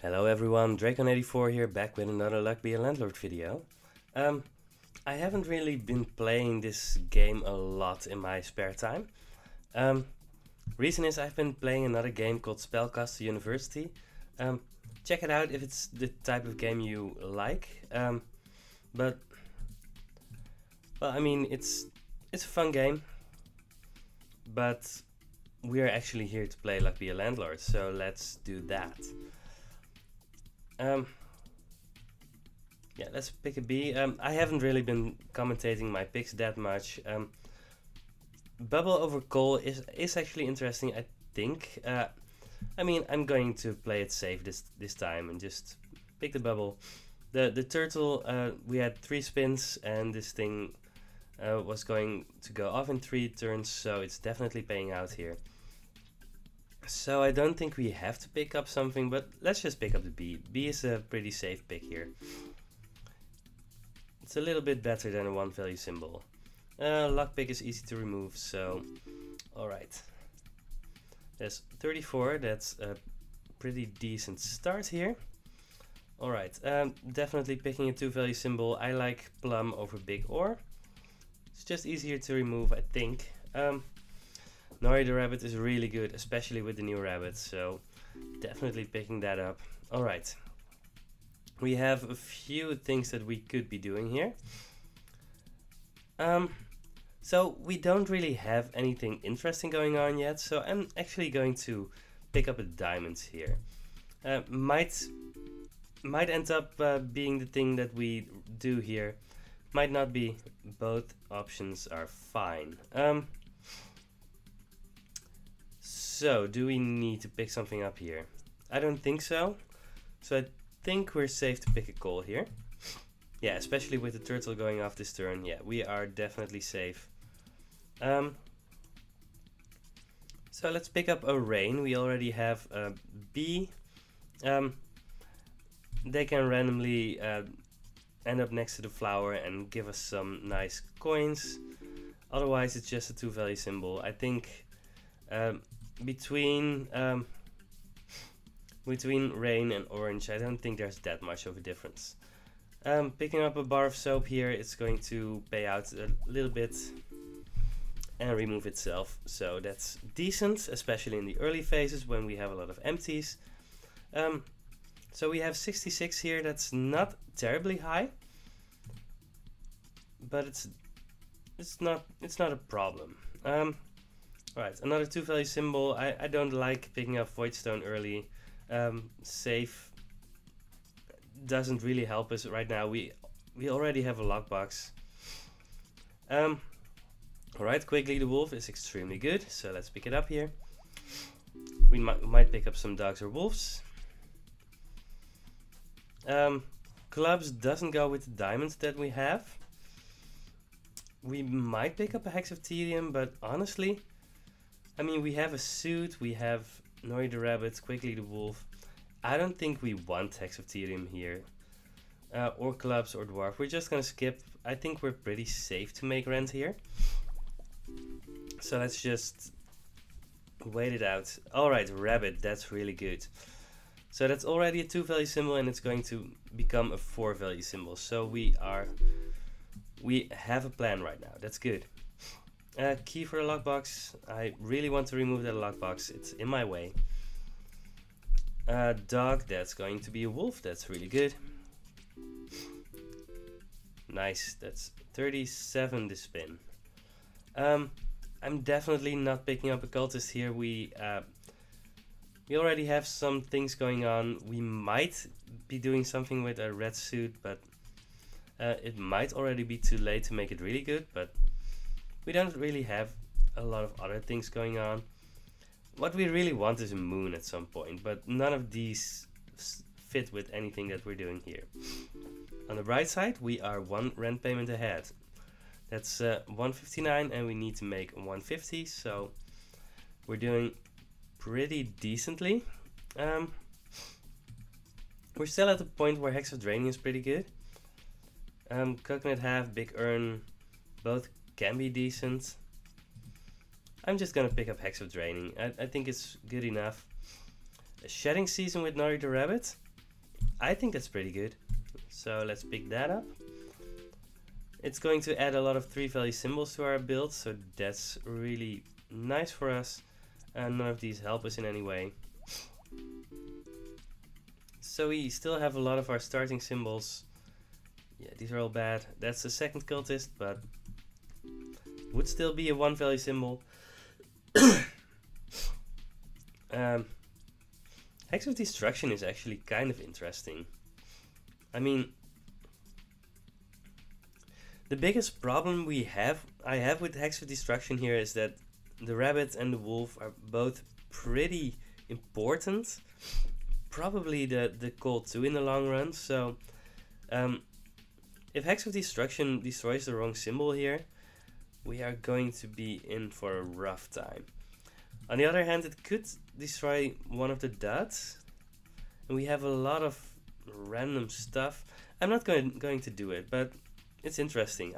Hello everyone, Dracon84 here, back with another Luck Be a Landlord video. I haven't really been playing this game a lot in my spare time. Reason is I've been playing another game called Spellcaster University. Check it out if it's the type of game you like. Well, I mean, it's a fun game, but we are actually here to play Luck Be a Landlord, so let's do that. Yeah, let's pick a B. I haven't really been commentating my picks that much. Bubble over coal is actually interesting, I think. I mean, I'm going to play it safe this time and just pick the bubble. The turtle, we had 3 spins and this thing was going to go off in 3 turns, so it's definitely paying out here. So I don't think we have to pick up something, but let's just pick up the B. B is a pretty safe pick here. It's a little bit better than a 1 value symbol. Luck pick is easy to remove, so alright. There's 34, that's a pretty decent start here. Alright, definitely picking a 2 value symbol. I like plum over big ore. It's just easier to remove, I think. Nori the Rabbit is really good, especially with the new rabbit, so definitely picking that up. Alright, we have a few things that we could be doing here. So we don't really have anything interesting going on yet, so I'm actually going to pick up a diamond here. Might end up being the thing that we do here. Might not be. Both options are fine. So, do we need to pick something up here? I don't think so. So I think we're safe to pick a coal here. Yeah, especially with the turtle going off this turn. Yeah, we are definitely safe. So let's pick up a rain. We already have a B. They can randomly end up next to the flower and give us some nice coins. Otherwise, it's just a 2 value symbol. I think between rain and orange, I don't think there's that much of a difference. Picking up a bar of soap here, it's going to pay out a little bit and remove itself, so that's decent, especially in the early phases when we have a lot of empties. So we have 66 here. That's not terribly high, but it's not a problem. Right, another 2 value symbol. I don't like picking up voidstone early. Safe doesn't really help us right now. We already have a lockbox. Alright, Quickly the wolf is extremely good, so let's pick it up here. We might pick up some dogs or wolves. Clubs doesn't go with the diamonds that we have. We might pick up a hex of tedium, but honestly, I mean, we have a suit, we have Nori the Rabbit, Quickly the wolf. I don't think we want hex of tedium here. Or clubs or dwarf. We're just gonna skip. I think we're pretty safe to make rent here. So let's just wait it out. Alright, rabbit, that's really good. So that's already a 2 value symbol and it's going to become a 4 value symbol. So we have a plan right now. That's good. Key for the lockbox. I really want to remove that lockbox. It's in my way. Dog, that's going to be a wolf. That's really good. Nice. That's 37 to spin. I'm definitely not picking up a cultist here. We already have some things going on. We might be doing something with a red suit, but it might already be too late to make it really good, but we don't really have a lot of other things going on. What we really want is a moon at some point, but none of these fit with anything that we're doing here. On the bright side, we are 1 rent payment ahead. That's 159 and we need to make 150, so we're doing pretty decently. We're still at the point where Hex of Draining is pretty good. Coconut Half, Big Urn, both can be decent. I'm just gonna pick up Hex of Draining. I think it's good enough. A shedding season with Nori the Rabbit. I think that's pretty good. So let's pick that up. It's going to add a lot of 3-value symbols to our build, so that's really nice for us. None of these help us in any way. So we still have a lot of our starting symbols. Yeah, these are all bad. That's the second cultist, but would still be a 1-value symbol. Hex of Destruction is actually kind of interesting. I mean, the biggest problem I have with Hex of Destruction here is that the rabbit and the wolf are both pretty important. Probably the colt too in the long run. So if Hex of Destruction destroys the wrong symbol here, we are going to be in for a rough time. On the other hand, it could destroy one of the dots, and we have a lot of random stuff. I'm not going to do it, but it's interesting.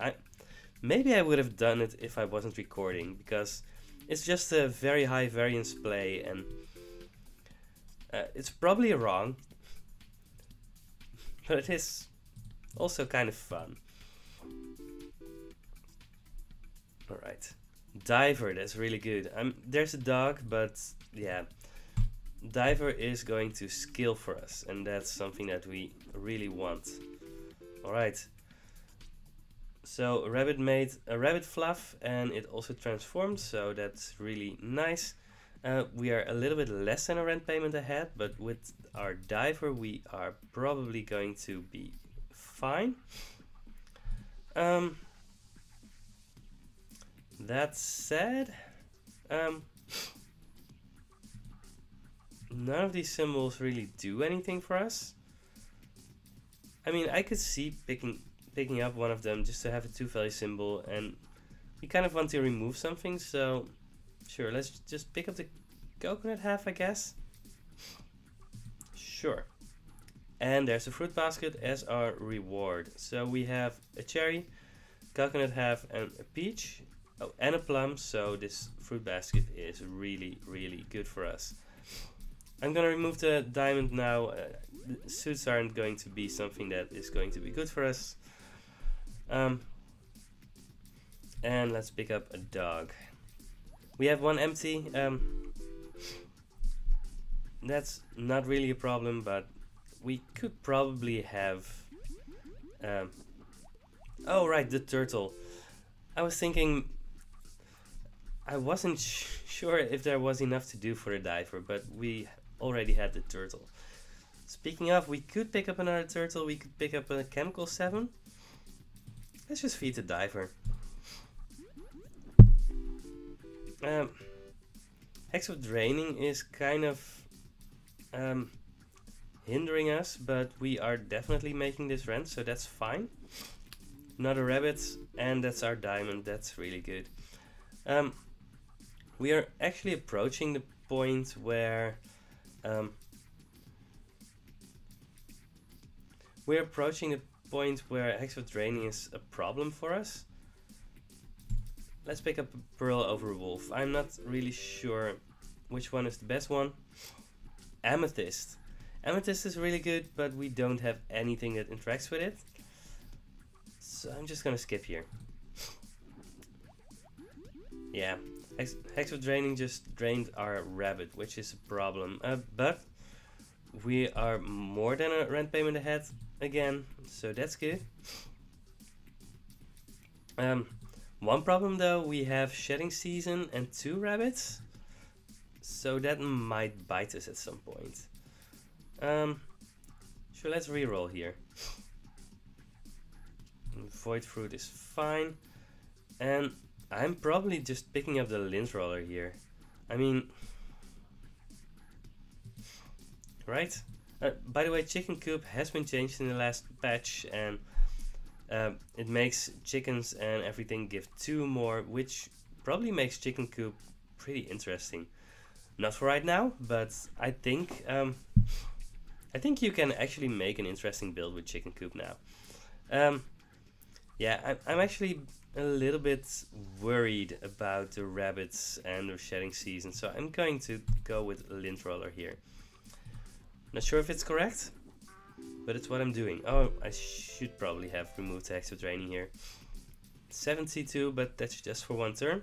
Maybe I would have done it if I wasn't recording, because it's just a very high variance play, and it's probably wrong, but it is also kind of fun. Alright, Diver, that's really good. There's a dog, but yeah, Diver is going to skill for us, and that's something that we really want. Alright, so Rabbit made a rabbit fluff, and it also transformed, so that's really nice. We are a little bit less than a rent payment ahead, but with our Diver we are probably going to be fine. That said, none of these symbols really do anything for us. I mean, I could see picking up one of them just to have a 2-value symbol, and we kind of want to remove something, so sure, let's just pick up the coconut half, I guess. Sure. And there's a fruit basket as our reward. So we have a cherry, coconut half, and a peach. Oh, and a plum, so this fruit basket is really, really good for us. I'm gonna remove the diamond now. The suits aren't going to be something that is going to be good for us. And let's pick up a dog. We have one empty. That's not really a problem, but we could probably have... oh right, the turtle. I was thinking... I wasn't sure if there was enough to do for the Diver, but we already had the turtle. Speaking of, we could pick up another turtle. We could pick up a chemical 7. Let's just feed the Diver. Hex of Draining is kind of hindering us, but we are definitely making this rent, so that's fine. Another rabbit, and that's our diamond. That's really good. We are actually approaching the point where Hex of Draining is a problem for us. Let's pick up a pearl over wolf. I'm not really sure which one is the best one. Amethyst. Amethyst is really good, but we don't have anything that interacts with it. So I'm just gonna skip here. Yeah, Hex of Draining just drained our rabbit, which is a problem. But we are more than a rent payment ahead again, so that's good. One problem though, we have shedding season and 2 rabbits, so that might bite us at some point. Sure, let's reroll here. Void fruit is fine, and I'm probably just picking up the lint roller here. I mean, right? By the way, chicken coop has been changed in the last patch, and it makes chickens and everything give 2 more, which probably makes chicken coop pretty interesting. Not for right now, but I think you can actually make an interesting build with chicken coop now. Yeah, I'm actually a little bit worried about the rabbits and the shedding season, so I'm going to go with lint roller here. Not sure if it's correct. but it's what I'm doing. Oh, I should probably have removed the Hexo Draining here. 72, but that's just for one turn.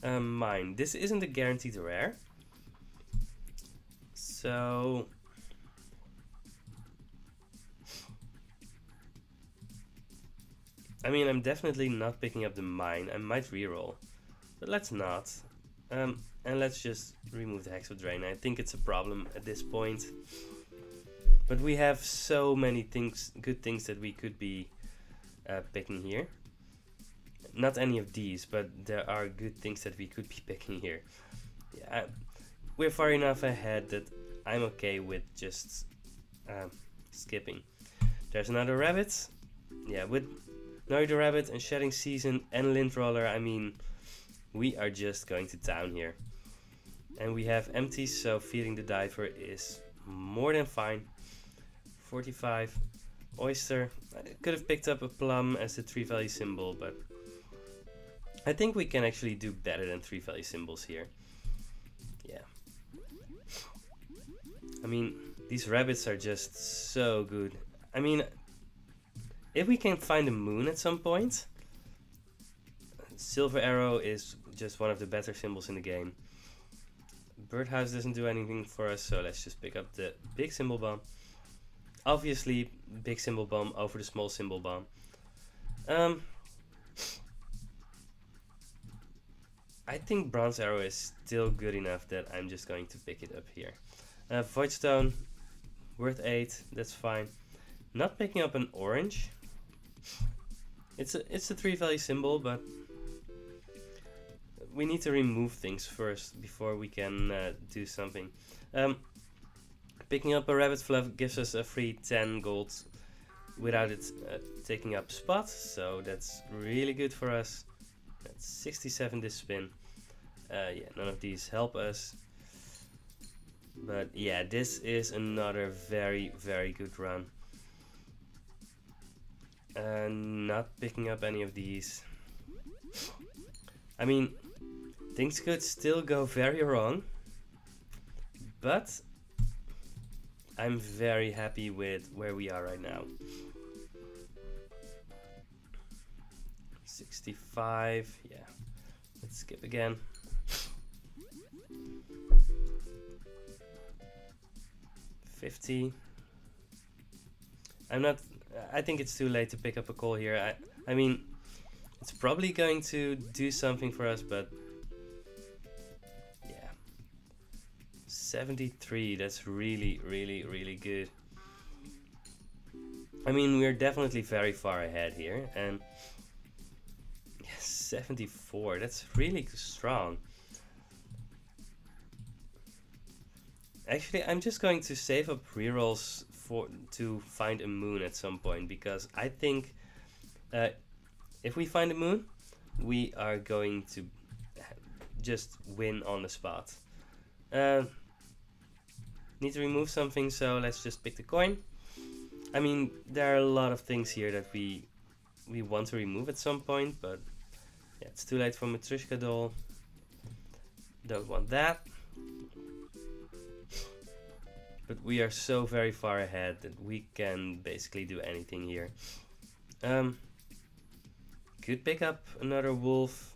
Mine. This isn't a guaranteed rare. So... I mean, I'm definitely not picking up the mine. I might reroll, but let's not. And let's just remove the Hexo Drain. I think it's a problem at this point. But we have so many things, good things that we could be picking here. Not any of these, but there are good things that we could be picking here. Yeah, we're far enough ahead that I'm okay with just skipping. There's another rabbit. Yeah, with Nori the Rabbit and Shedding Season and Lindroller, I mean, we are just going to town here. And we have empties, so feeding the diver is more than fine. 45. Oyster. I could have picked up a plum as the 3 value symbol, but I think we can actually do better than 3 value symbols here. Yeah. I mean, these rabbits are just so good. I mean, if we can find a moon at some point, Silver Arrow is just one of the better symbols in the game. Birdhouse doesn't do anything for us, so let's just pick up the big symbol bomb. Obviously, big symbol bomb over the small symbol bomb. I think Bronze Arrow is still good enough that I'm just going to pick it up here. Voidstone, worth 8, that's fine. Not picking up an orange. It's a 3 value symbol, but we need to remove things first before we can do something. Picking up a rabbit fluff gives us a free 10 gold without it taking up spot, so that's really good for us. That's 67 this spin. Yeah, none of these help us. But yeah, this is another very, very good run. Not picking up any of these. I mean, things could still go very wrong, but I'm very happy with where we are right now. 65, yeah. Let's skip again. $50. I think it's too late to pick up a call here. I mean, it's probably going to do something for us, but yeah. 73, that's really, really, really good. I mean, we're definitely very far ahead here, and 74, that's really strong. Actually, I'm just going to save up rerolls to find a moon at some point, because I think if we find a moon, we are going to just win on the spot. Need to remove something, so let's just pick the coin. I mean, there are a lot of things here that we want to remove at some point, but yeah, it's too late for Matryoshka doll. Don't want that. But we are so very far ahead that we can basically do anything here. Could pick up another wolf.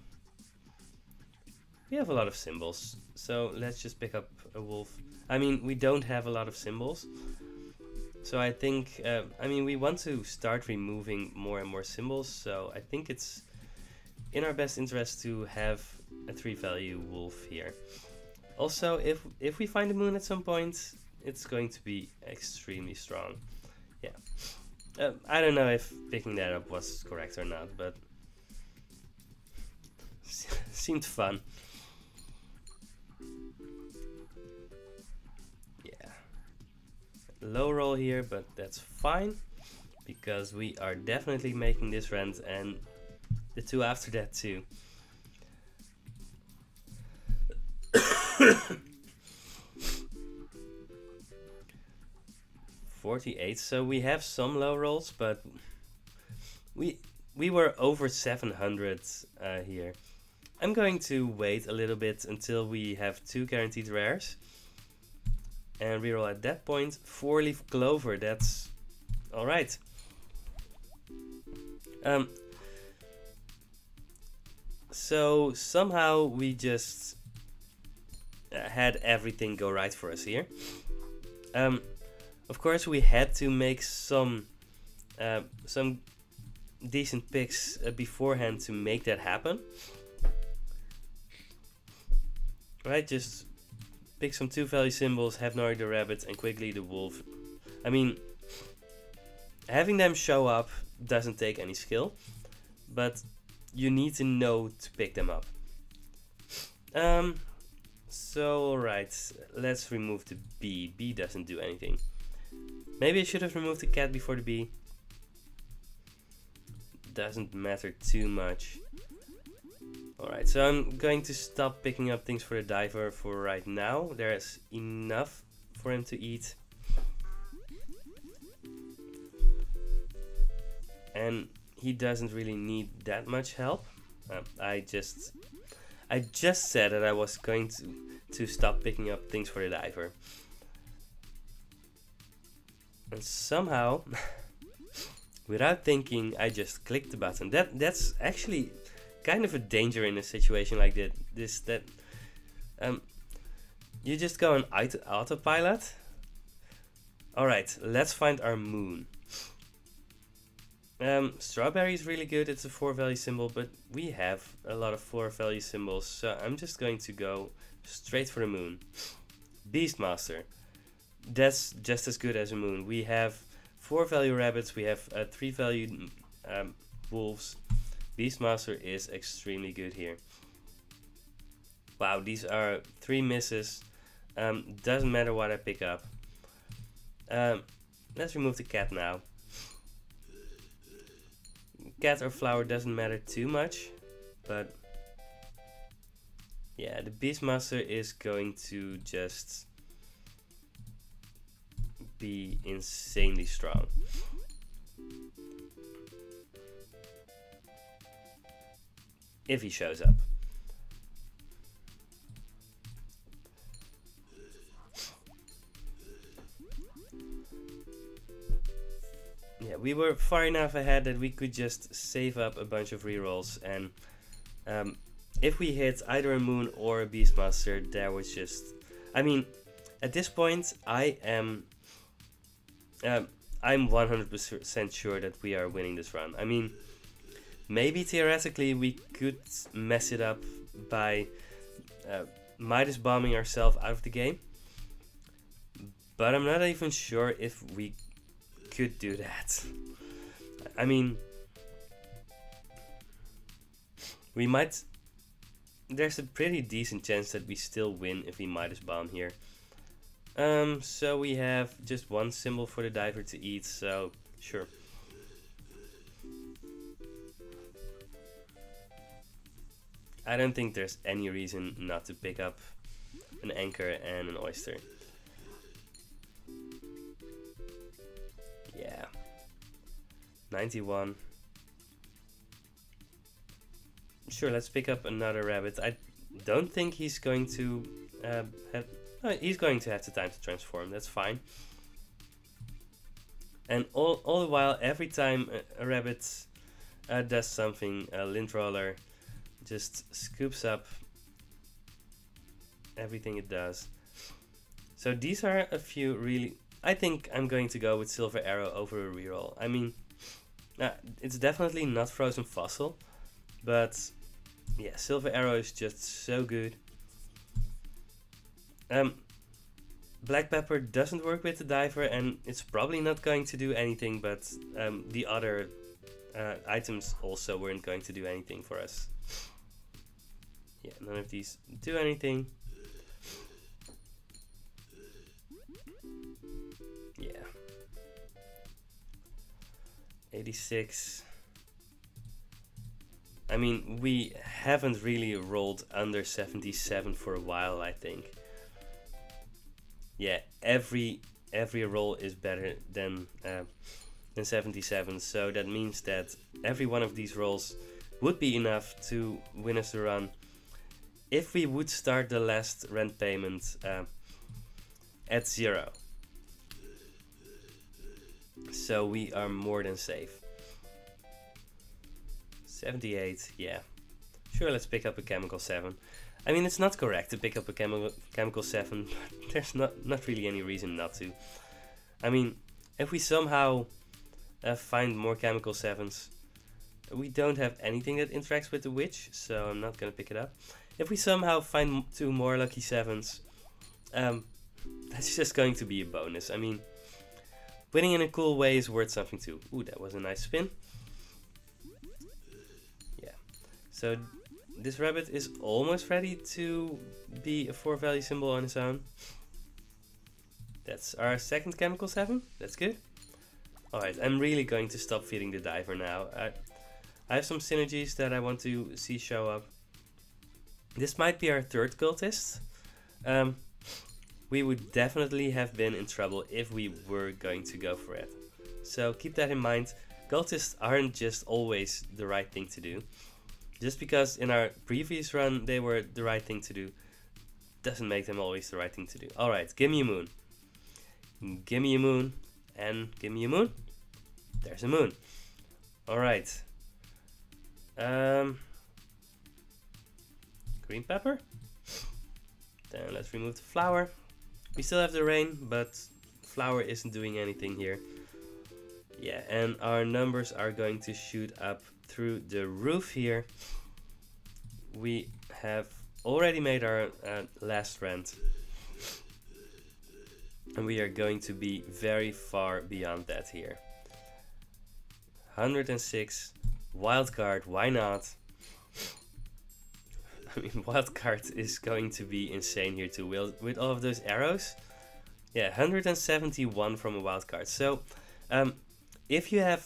We have a lot of symbols, so let's just pick up a wolf. I mean, we don't have a lot of symbols, so I think, I mean, we want to start removing more and more symbols, so I think it's in our best interest to have a 3 value wolf here. Also, if we find a moon at some point, it's going to be extremely strong. Yeah. I don't know if picking that up was correct or not, but seemed fun. Yeah. Low roll here, but that's fine, because we are definitely making this rent, and the two after that too. 48, so we have some low rolls, but we were over 700 here. I'm going to wait a little bit until we have 2 guaranteed rares. and reroll at that point. 4-leaf clover, that's alright. So somehow we just had everything go right for us here. Of course we had to make some decent picks beforehand to make that happen. Right, just pick some 2-value symbols, have Nori the Rabbit and quickly the Wolf. I mean, having them show up doesn't take any skill, but you need to know to pick them up. So alright, let's remove the bee. Bee doesn't do anything. Maybe I should have removed the cat before the bee. Doesn't matter too much. Alright, so I'm going to stop picking up things for the diver for right now. There's enough for him to eat. And he doesn't really need that much help. I just said that I was going to stop picking up things for the diver. And somehow, without thinking, I just clicked the button. That's actually kind of a danger in a situation like this. You just go on autopilot. Alright, let's find our moon. Strawberry is really good, it's a 4-value symbol, but we have a lot of 4-value symbols, so I'm just going to go straight for the moon. Beastmaster, that's just as good as a moon. We have 4-value rabbits, we have 3-value wolves. Beastmaster is extremely good here. Wow, these are 3 misses. Doesn't matter what I pick up. Let's remove the cat now. Cat or flower doesn't matter too much, but yeah, the Beastmaster is going to just be insanely strong. If he shows up. Yeah, we were far enough ahead that we could just save up a bunch of rerolls, and if we hit either a moon or a Beastmaster, there was just... I mean, at this point, I'm 100% sure that we are winning this run. I mean, maybe theoretically we could mess it up by Midas bombing ourselves out of the game, but I'm not even sure if we could do that. I mean, we might... There's a pretty decent chance that we still win if we Midas bomb here. So we have just one symbol for the diver to eat, so sure. I don't think there's any reason not to pick up an anchor and an oyster. Yeah. 91. Sure, let's pick up another rabbit. I don't think he's going to have... No, he's going to have the time to transform, that's fine. And all the while, every time a rabbit does something, a lint roller just scoops up everything it does. So these are a few really... I think I'm going to go with Silver Arrow over a reroll. I mean, it's definitely not Frozen Fossil, but yeah, Silver Arrow is just so good. Black Pepper doesn't work with the diver, and it's probably not going to do anything, but the other items also weren't going to do anything for us. Yeah, none of these do anything. Yeah. 86. I mean, we haven't really rolled under 77 for a while, I think. Yeah, every roll is better than 77, so that means that every one of these rolls would be enough to win us the run. If we would start the last rent payment, at 0. So we are more than safe. 78, yeah. Sure, let's pick up a chemical 7. I mean, it's not correct to pick up a chemical 7, but there's not really any reason not to. I mean, if we somehow find more chemical 7s, we don't have anything that interacts with the witch, so I'm not gonna pick it up. If we somehow find 2 more lucky 7s, that's just going to be a bonus. I mean, winning in a cool way is worth something too. Ooh, that was a nice spin. Yeah, so this rabbit is almost ready to be a 4 value symbol on its own. That's our second chemical 7. That's good. Alright, I'm really going to stop feeding the diver now. I have some synergies that I want to see show up. This might be our third cultist. We would definitely have been in trouble if we were going to go for it. So keep that in mind. Cultists aren't just always the right thing to do. Just because in our previous run they were the right thing to do, doesn't make them always the right thing to do. Alright, give me a moon. Give me a moon. And give me a moon. There's a moon. Alright. Green pepper. Then let's remove the flower. We still have the rain, but flower isn't doing anything here. Yeah, and our numbers are going to shoot up through the roof here. We have already made our last rent. And we are going to be very far beyond that here. 106. Wildcard, why not? I mean, wildcard is going to be insane here too. With all of those arrows. Yeah, 171 from a wildcard. So, if you have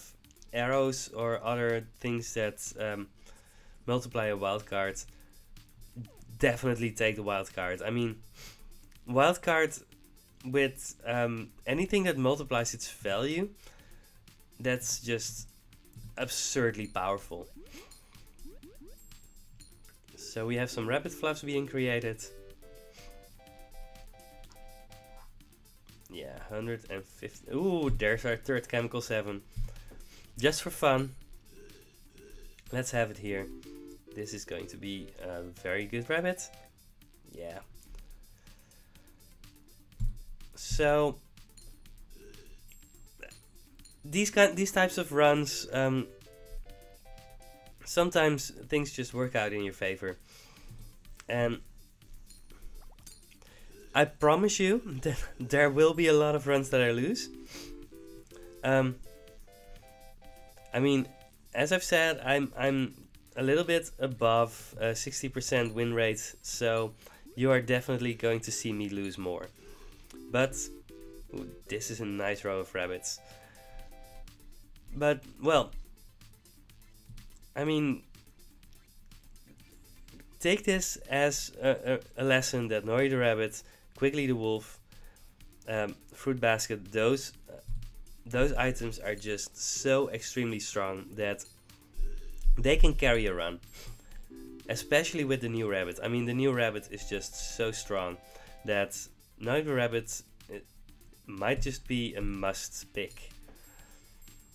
arrows or other things that multiply a wildcard, definitely take the wildcard. I mean, wildcard with anything that multiplies its value, that's just absurdly powerful. So we have some rabbit fluffs being created. Yeah, 150. Ooh, there's our third chemical 7. Just for fun. Let's have it here. This is going to be a very good rabbit. Yeah. So these types of runs, sometimes things just work out in your favor, and I promise you that there will be a lot of runs that I lose. I mean, as I've said, I'm a little bit above 60% win rate, so you are definitely going to see me lose more. But ooh, this is a nice row of rabbits. But, well, I mean, take this as a lesson that Nori the Rabbit, Quickly the Wolf, Fruit Basket, those items are just so extremely strong that they can carry a run. Especially with the new rabbit. I mean, the new rabbit is just so strong that Nori the Rabbit, it might just be a must pick.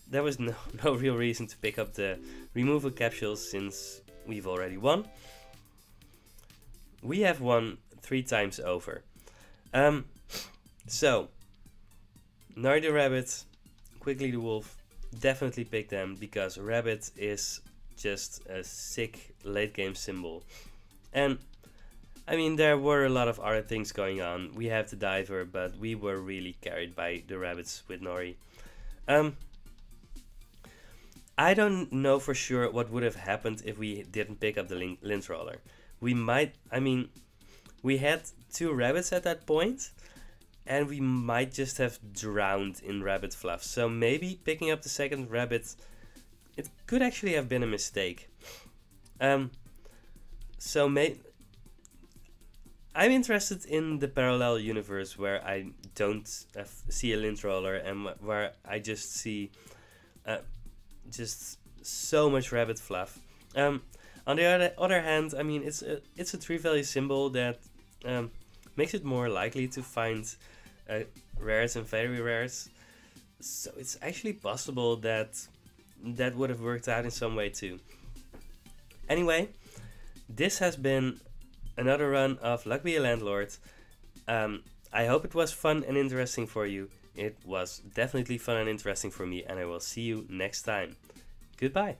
There was no real reason to pick up the removal capsules since we've already won. We have won 3 times over. So, Nori the Rabbit, Quickly the Wolf, definitely pick them because Rabbit is just a sick late game symbol. And I mean, there were a lot of other things going on. We have the diver, but we were really carried by the rabbits with Nori. I don't know for sure what would have happened if we didn't pick up the lint roller. We might, I mean, we had 2 rabbits at that point, and we might just have drowned in rabbit fluff. So maybe picking up the second rabbit, it could actually have been a mistake. I'm interested in the parallel universe where I don't see a lint roller and where I just see just so much rabbit fluff. On the other hand, I mean, it's a 3 value symbol that makes it more likely to find rares and very rares. So it's actually possible that that would have worked out in some way too. Anyway, this has been another run of Luck Be a Landlord. I hope it was fun and interesting for you. It was definitely fun and interesting for me, and I will see you next time. Goodbye.